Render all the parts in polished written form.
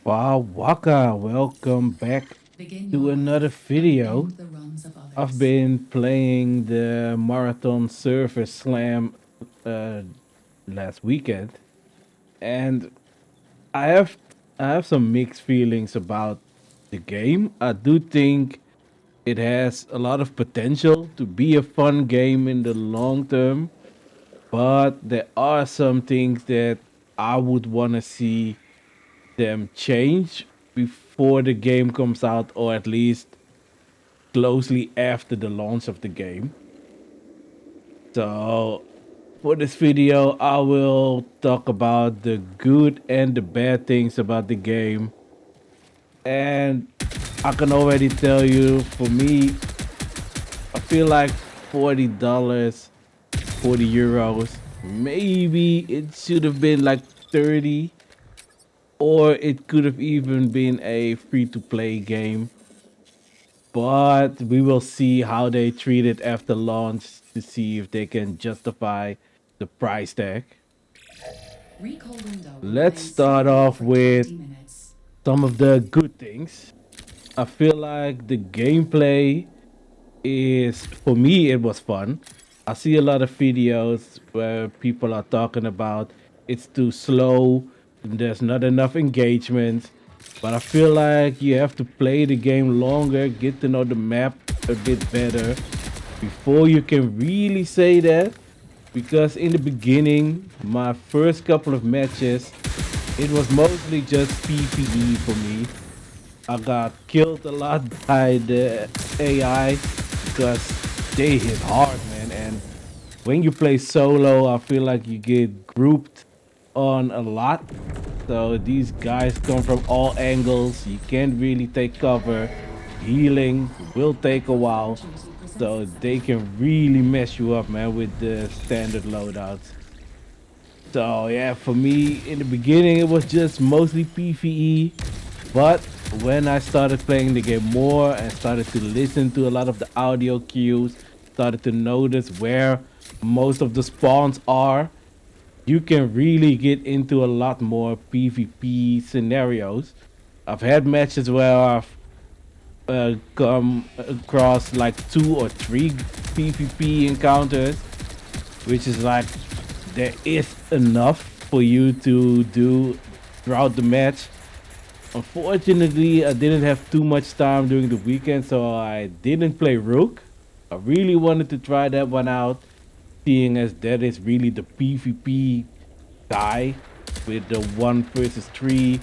Wow, Waka, welcome back Begin to your another life and video. end the wrongs of I've others. been playing the Marathon Surfer Slam uh, last weekend, and I have I have some mixed feelings about the game. I do think it has a lot of potential to be a fun game in the long term, but there are some things that I would want to see them change before the game comes out, or at least closely after the launch of the game. So, for this video, I will talk about the good and the bad things about the game. And I can already tell you, for me, I feel like $40, €40, maybe it should have been like 30, or it could have even been a free to play game, but we will see how they treat it after launch to see if they can justify the price tag. Recall window will Let's remain start stable off for with 20 minutes. some of the good things. I feel like the gameplay is, for me, it was fun. I see a lot of videos where people are talking about it's too slow, there's not enough engagement. But I feel like you have to play the game longer, get to know the map a bit better before you can really say that. Because in the beginning, my first couple of matches, it was mostly just PvE for me. I got killed a lot by the AI because they hit hard, man. And when you play solo, I feel like you get grouped on a lot. So these guys come from all angles. You can't really take cover. Healing will take a Your while. fortune presents So they itself. can really mess you up, man, with the standard loadouts. So yeah, for me in the beginning it was just mostly PvE, but when I started playing the game more and started to listen to a lot of the audio cues, started to notice where most of the spawns are, you can really get into a lot more PvP scenarios. I've had matches where I've come across like two or three PvP encounters, which is like there is enough for you to do throughout the match. Unfortunately, I didn't have too much time during the weekend, so I didn't play Rook. I really wanted to try that one out, seeing as that is really the PvP guy with the one versus three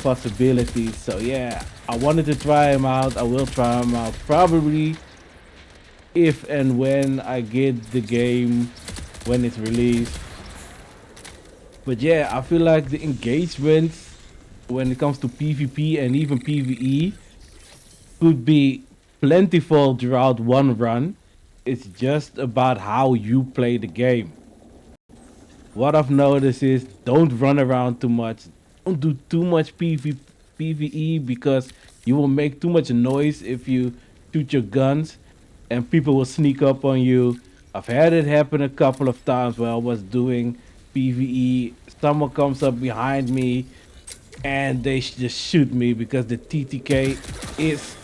possibilities. So yeah, I wanted to try him out. I will try him out probably if and when I get the game when it's released. But yeah, I feel like the engagement when it comes to PvP and even PvE could be plentiful throughout one run. It's just about how you play the game. What I've noticed is don't run around too much. Don't do too much PvE because you will make too much noise if you shoot your guns and people will sneak up on you. I've had it happen a couple of times where I was doing PvE. Someone comes up behind me and they just shoot me because the TTK is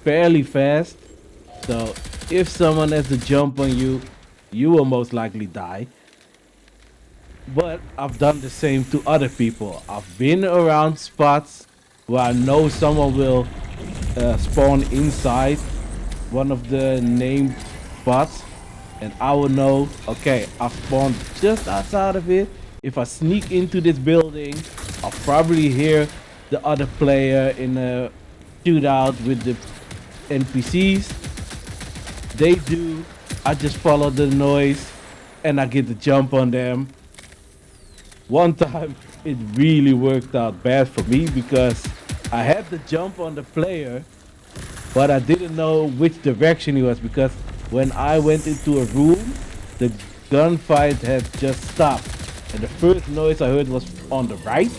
fairly fast. So if someone has to jump on you, you will most likely die. But I've done the same to other people. I've been around spots where I know someone will spawn inside one of the named spots, and I will know, okay, I've spawned just outside of it. If I sneak into this building, I'll probably hear the other player in a shootout with the NPCs. They do. I just follow the noise and I get the jump on them. One time it really worked out bad for me because I had the jump on the player, but I didn't know which direction he was because when I went into a room, the gunfight had just stopped. And the first noise I heard was on the right,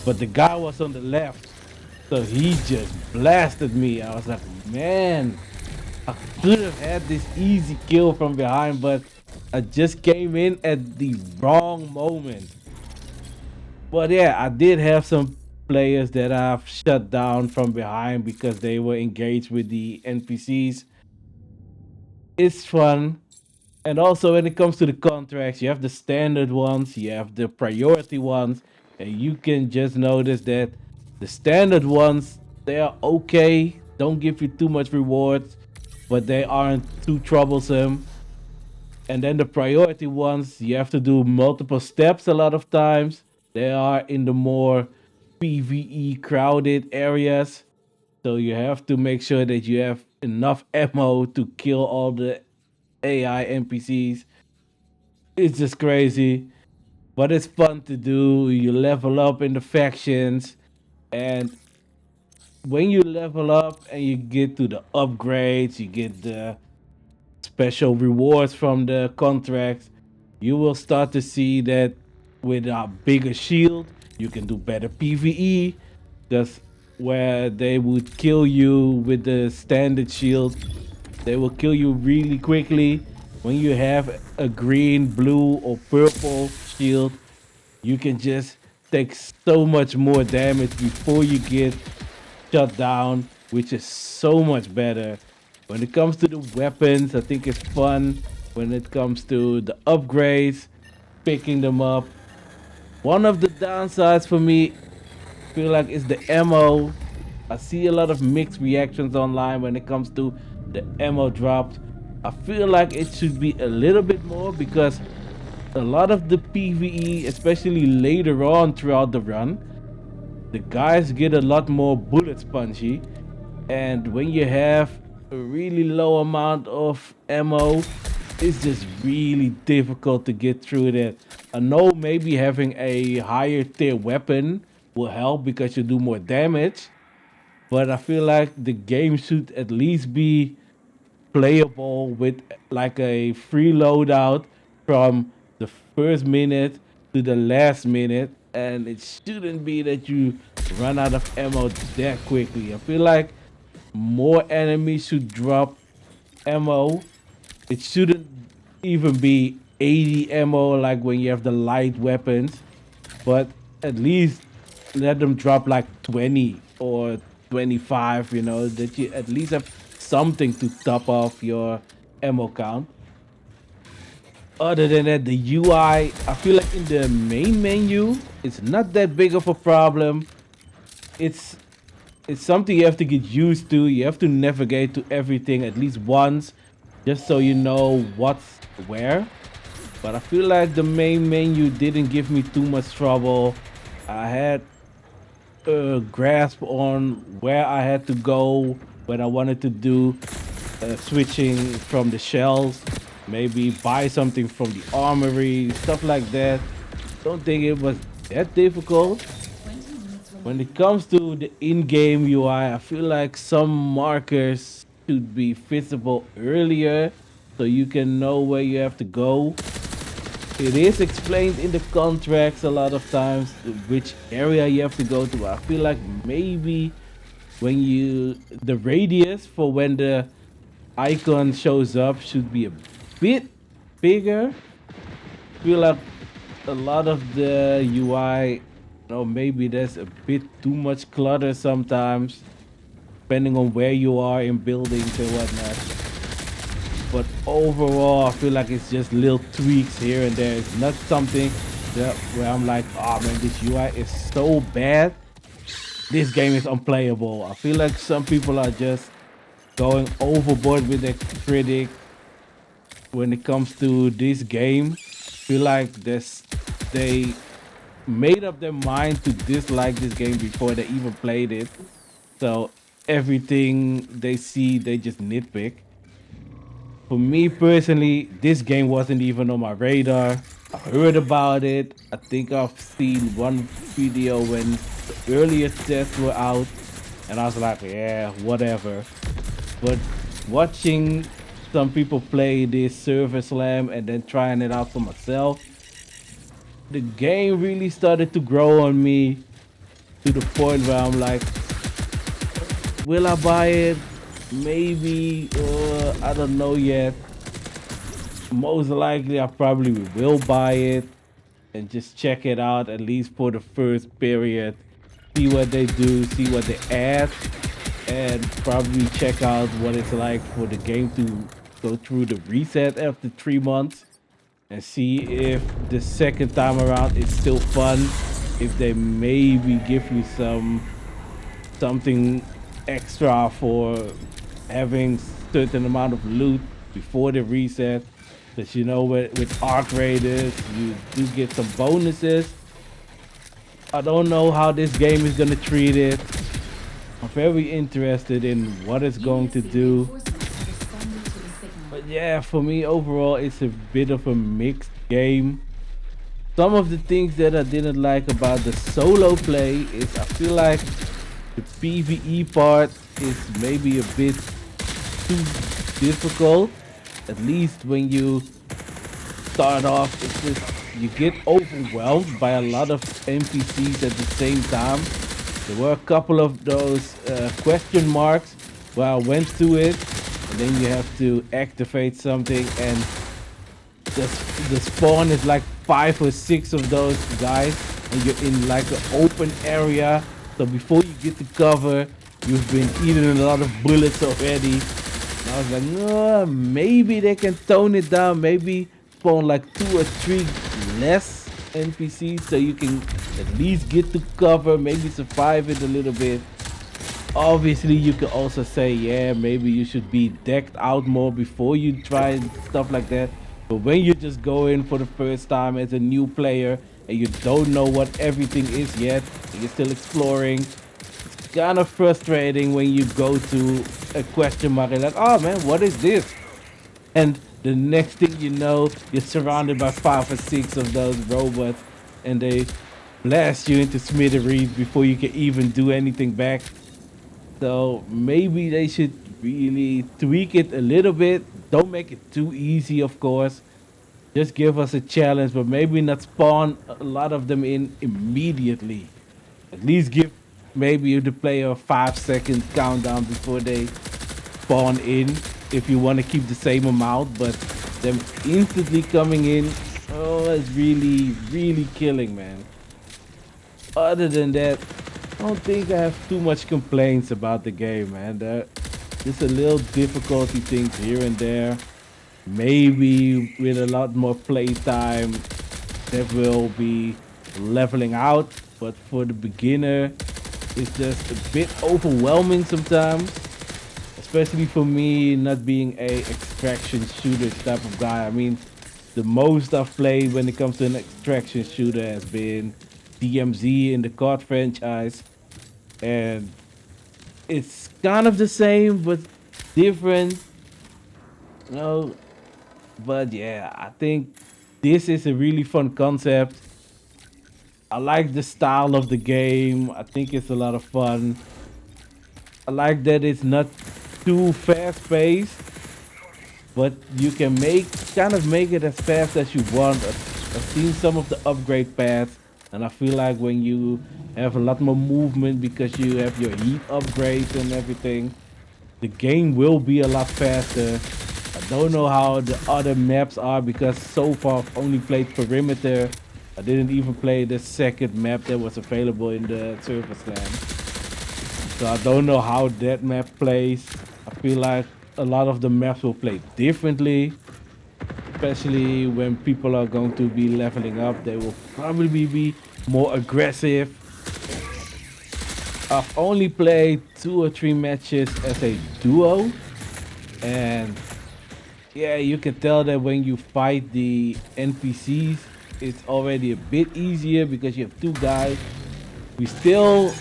but the guy was on the left. So he just blasted me. I was like, man, I could have had this easy kill from behind, but I just came in at the wrong moment. But yeah, I did have some players that I've shut down from behind because they were engaged with the NPCs. It's fun. And also, when it comes to the contracts, you have the standard ones, you have the priority ones, and you can just notice that the standard ones, they are okay, don't give you too much rewards, but they aren't too troublesome. And then the priority ones, you have to do multiple steps a lot of times. They are in the more PvE crowded areas. So you have to make sure that you have enough ammo to kill all the AI NPCs. It's just crazy, but it's fun to do. You level up in the factions, and when you level up and you get to the upgrades, you get the special rewards from the contracts, you will start to see that with a bigger shield, you can do better PvE. Just where they would kill you with the standard shield, they will kill you really quickly. When you have a green, blue, or purple shield, you can just take so much more damage before you get shut down, which is so much better. When it comes to the weapons, I think it's fun. When it comes to the upgrades, picking them up. One of the downsides for me, feel like, is the ammo. I see a lot of mixed reactions online when it comes to the ammo drops. I feel like it should be a little bit more because a lot of the PvE, especially later on throughout the run, the guys get a lot more bullet spongy. And when you have a really low amount of ammo, it's just really difficult to get through that. I know maybe having a higher tier weapon will help because you do more damage, but I feel like the game should at least be playable with like a free loadout from the first minute to the last minute, and it shouldn't be that you run out of ammo that quickly. I feel like more enemies should drop ammo. It shouldn't even be 80 ammo like when you have the light weapons, but at least let them drop like 20 or 25, that you at least have something to top off your ammo count. Other than that, the UI, I feel like in the main menu, it's not that big of a problem. It's it's something you have to get used to. You have to navigate to everything at least once, just so you know what's where. But I feel like the main menu didn't give me too much trouble. I had a grasp on where I had to go when I wanted to do switching from the shells, maybe buy something from the armory, stuff like that. Don't think it was that difficult. 20 minutes When it remaining. comes to the in-game UI, I feel like some markers should be visible earlier so you can know where you have to go. It is explained in the contracts a lot of times which area you have to go to. I feel like maybe when the radius for when the icon shows up should be a bit bigger. Feel like a lot of the UI, maybe there's a bit too much clutter sometimes, depending on where you are in buildings and whatnot. But overall, I feel like it's just little tweaks here and there. It's not something that where I'm like, oh man, this UI is so bad. This game is unplayable. I feel like some people are just going overboard with their critic when it comes to this game. Feel like they made up their mind to dislike this game before they even played it. So everything they see, they just nitpick. For me personally, this game wasn't even on my radar. I heard about it. I think I've seen one video when the earliest tests were out, and I was like, yeah, whatever. But watching some people play this Server Slam and then trying it out for myself, the game really started to grow on me to the point where I'm like, will I buy it? Maybe, I don't know yet. Most likely, I probably will buy it. and just check it out at least for the first period. See what they do, see what they add, and probably check out what it's like for the game to go through the reset after 3 months and see if the second time around it's still fun. If they maybe give you something extra for having certain amount of loot before the reset. Because you know with arc raiders you do get some bonuses. I don't know how this game is gonna treat it. I'm very interested in what it's going to do. Reinforcements are responding to the signal. But yeah, for me overall it's a bit of a mixed game. Some of the things that I didn't like about the solo play is I feel like the PvE part is maybe a bit too difficult. At least when you start off, it's just you get overwhelmed by a lot of NPCs at the same time. There were a couple of those question marks where I went to it, and then you have to activate something, and the spawn is like 5 or 6 of those guys, and you're in like an open area. So before you get to cover, you've been eating a lot of bullets already. And I was like, no, maybe they can tone it down. Maybe spawn like 2 or 3 less NPCs so you can at least get to cover, maybe survive it a little bit. Obviously, you can also say, yeah, maybe you should be decked out more before you try stuff like that. But when you just go in for the first time as a new player and you don't know what everything is yet, and you're still exploring, it's kind of frustrating when you go to a question mark and like, oh man, what is this? And the next thing you know, you're surrounded by 5 or 6 of those robots, and they blast you into smithereens before you can even do anything back. So maybe they should really tweak it a little bit. Don't make it too easy, of course. Just give us a challenge, but maybe not spawn a lot of them in immediately. At least give maybe the player a 5 second countdown before they spawn in if you want to keep the same amount, but them instantly coming in, oh, it's really, really killing, man. Other than that, I don't think I have too much complaints about the game, man. Just a little difficulty things here and there. Maybe with a lot more playtime, that will be leveling out. But for the beginner, it's just a bit overwhelming sometimes. Especially for me, not being a extraction shooter type of guy. I mean, the most I've played when it comes to an extraction shooter has been DMZ in the COD franchise, and it's kind of the same but different, you know. But yeah, I think this is a really fun concept. I like the style of the game. I think it's a lot of fun. I like that it's not too fast paced, but you can make it as fast as you want. I've seen some of the upgrade paths, and I feel like when you have a lot more movement because you have your heat upgrades and everything, the game will be a lot faster. I don't know how the other maps are because so far I've only played perimeter. I didn't even play the second map that was available in the surface land. So I don't know how that map plays. I feel like a lot of the maps will play differently, especially when people are going to be leveling up. They will probably be more aggressive. I've only played 2 or 3 matches as a duo, and yeah, you can tell that when you fight the NPCs, it's already a bit easier because you have 2 guys. We still,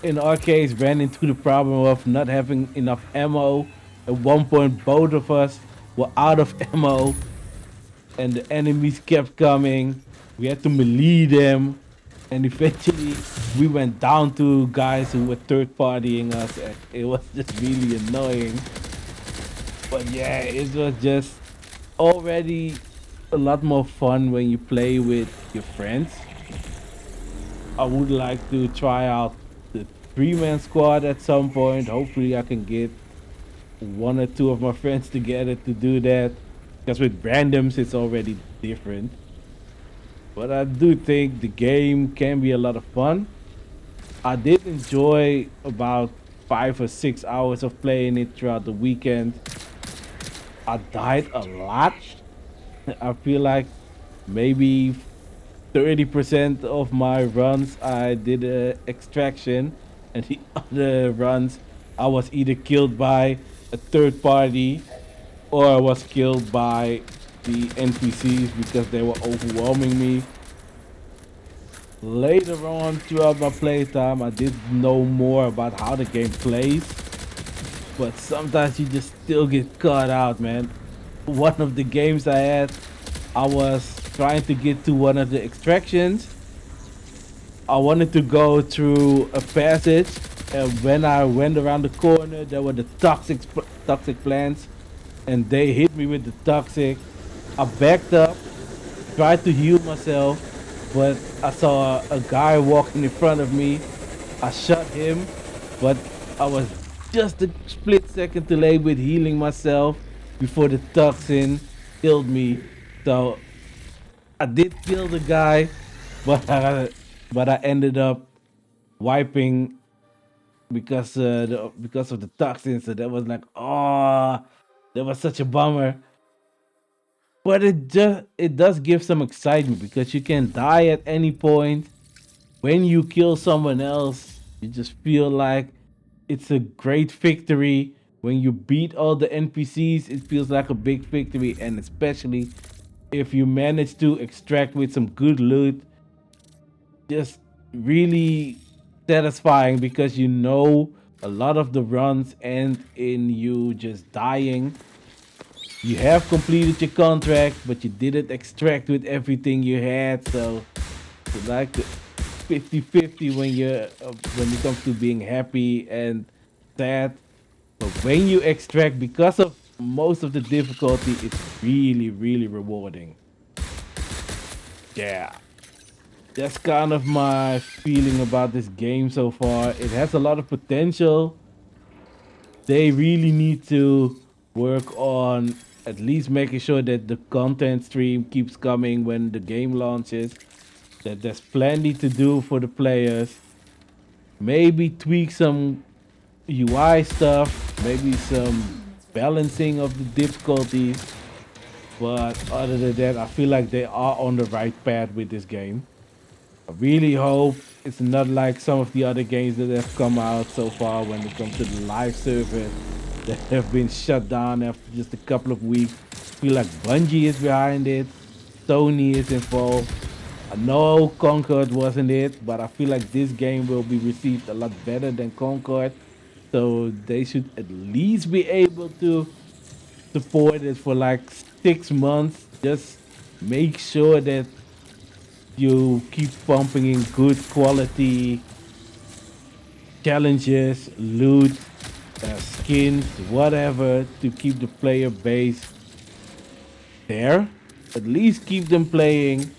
in our case, ran into the problem of not having enough ammo. At one point, both of us were out of ammo, and the enemies kept coming. We had to melee them, and eventually we went down to guys who were third partying us, and it was just really annoying. But yeah, it was just already a lot more fun when you play with your friends. I would like to try out the 3-man squad at some point. Hopefully I can get 1 or 2 of my friends together to do that. Because with randoms it's already different. but I do think the game can be a lot of fun. I did enjoy about 5 or 6 hours of playing it throughout the weekend. I died a lot. I feel like maybe 30% of my runs I did extraction, and the other runs I was either killed by a third party or I was killed by the NPCs because they were overwhelming me. Later on throughout my playtime, I did know more about how the game plays, but sometimes you just still get caught out, man. One of the games I had, I was trying to get to one of the extractions. I wanted to go through a passage, and when I went around the corner, there were the toxic plants, and they hit me with the toxic. I backed up, tried to heal myself, but I saw a guy walking in front of me. I shot him, but I was just a split second delayed with healing myself before the toxin killed me. So I did kill the guy, but but I ended up wiping because of the toxin. So that was like, oh, that was such a bummer. But it does give some excitement because you can die at any point. When you kill someone else, you just feel like it's a great victory. When you beat all the NPCs, it feels like a big victory, and especially if you manage to extract with some good loot, just really satisfying because you know a lot of the runs end in you just dying. You have completed your contract, but you didn't extract with everything you had, so it's like 50-50 when it comes to being happy and sad. But when you extract, because of most of the difficulty, it's really, really rewarding. Yeah, that's kind of my feeling about this game so far. It has a lot of potential. They really need to work on at least making sure that the content stream keeps coming when the game launches, that there's plenty to do for the players. Maybe tweak some UI stuff, maybe some balancing of the difficulties. But other than that, I feel like they are on the right path with this game. I really hope it's not like some of the other games that have come out so far when it comes to the live server that have been shut down after just a couple of weeks. I feel like Bungie is behind it, Sony is involved. I know Concord wasn't it, but I feel like this game will be received a lot better than Concord. So they should at least be able to support it for like 6 months. Just make sure that you keep pumping in good quality challenges, loot, skins, whatever to keep the player base there. At least keep them playing.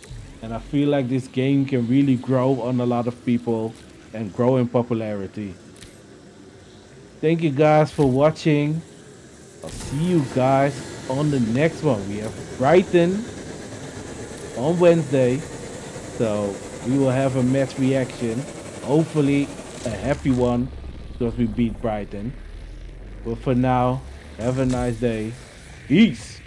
And I feel like this game can really grow on a lot of people and grow in popularity. Thank you guys for watching. I'll see you guys on the next one. We have Brighton on Wednesday. So we will have a match reaction. Hopefully a happy one because we beat Brighton. But for now, have a nice day. Peace.